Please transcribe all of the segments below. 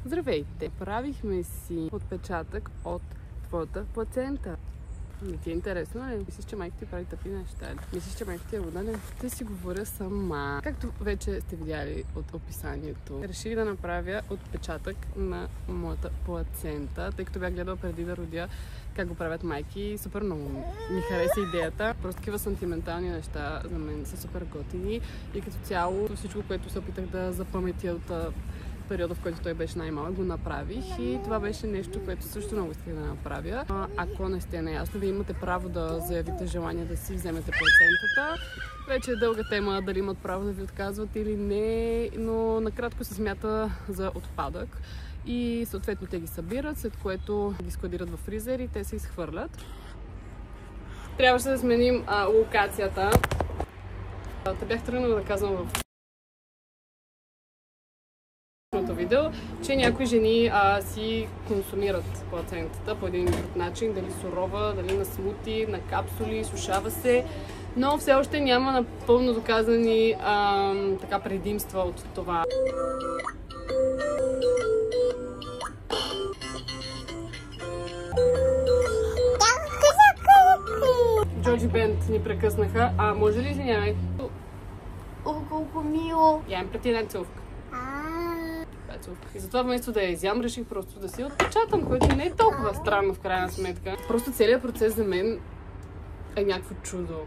Здравейте! Правихме си отпечатък от твоята плацента. Не ти е интересно, ли? Мислиш, че майка ти прави тъпи неща? Мислиш, че майка ти е луда? Ще си говоря сама. Както вече сте видяли от описанието, реших да направя отпечатък на моята плацента, тъй като бях гледала преди да родя как го правят майки. Супер много ми хареса идеята. Просто такива сантиментални неща за мен са супер готини и като цяло всичко, което се опитах да запаметя от периода, в който той беше най-малък, го направих и това беше нещо, което също много исках да направя. Ако не сте наясно, вие имате право да заявите желание да си вземете плацентата. Вече е дълга тема дали имат право да ви отказват или не, но накратко се смята за отпадък и съответно те ги събират, след което ги складират в фризер и те се изхвърлят. Трябваше да сменим локацията. Те бях тръгнала да казвам в видео, че някои жени си консумират плацентата по един или друг начин, дали сурова, дали на смути, на капсули, сушава се, но все още няма напълно доказани предимства от това. Джорджи Бенд ни прекъснаха. Може ли извинявай? Колко мило! Я им прети една целувка. И затова вместо да я изям, реших просто да си отпечатам, което не е толкова странно в крайна сметка. Просто целият процес за мен е някакво чудо.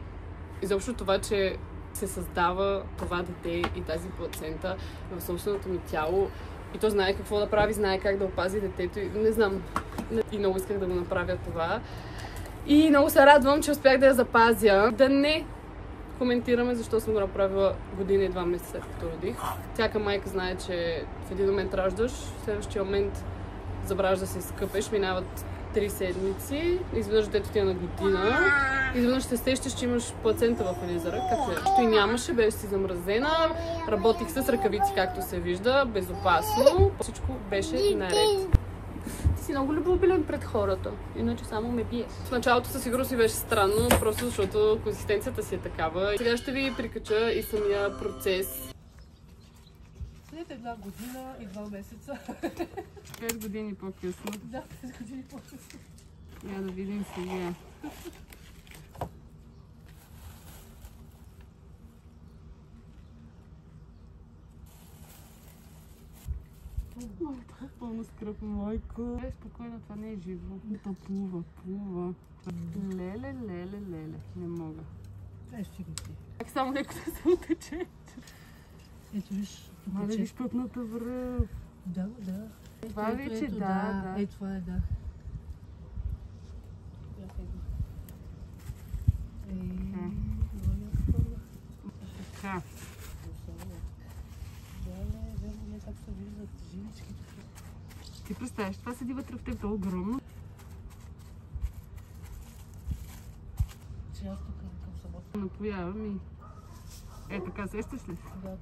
Изобщо това, че се създава това дете и тази плацента в собственото ми тяло и то знае какво да прави, знае как да опази детето и не знам. И много исках да го направя това. И много се радвам, че успях да я запазя. Да не коментираме защо съм го направила година и 2 месеца след като родих. Всяка майка знае, че в един момент раждаш, в следващия момент забравяш да се скъпеш, минават 3 седмици, изведнъж детето ти е на година, изведнъж се сещаш, че имаш плацента в фризера, както и нямаше, беше си замразена, работих с ръкавици, както се вижда, безопасно, всичко беше наред. Ти си много любопитен пред хората, иначе само ме бие. В началото със сигурност си беше странно, просто защото консистенцията си е такава. Сега ще ви прикача и самия процес. След 1 година и 2 месеца. 5 години по-късно. Да, 5 години по-късно. Я да видим сега. Пълно скръп, майко. Спокойно, това не е живо. То плува. Леле. Не мога. Ще го ти. Как само леко да се отече. Ето виж. Мале, виж пътната връв. Да. Това вече, да. Ето това е, да. Така. Как се виждат жиличките. Ти представяш, това седи вътре в теб, огромно. Че аз тук към събота. Напоявам и... така сещаш ли? Да.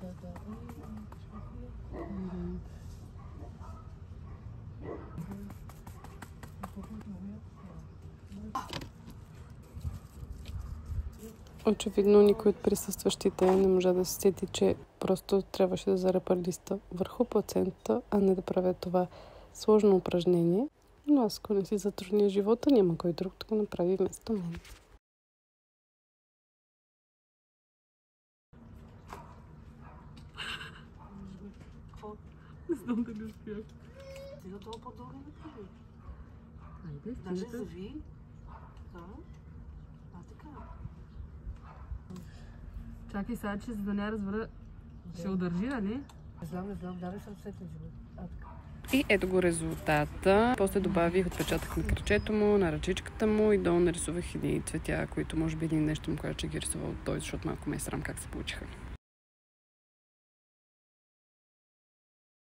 Очевидно никой от присъстващите не можа да се сети, че просто трябваше да зарепа листа върху плацентата, а не да правя това сложно упражнение. Но аз, ако не си затрудня живота, няма кой друг да го направи вместо мен. Не знам дали успях. Ти до това по-дълго не прави. Айде, Даже зави. Да. Така. Чакай сега, че за да не разбера, ще удържи, нали? Не знам, дали съм сетен живот. Така. И ето го резултата. После добавих отпечатък на кръчето му, на ръчичката му и долу нарисувах едни цветя, които може би един нещо му, който ще ги рисувал той, защото малко ме е срам как се получиха.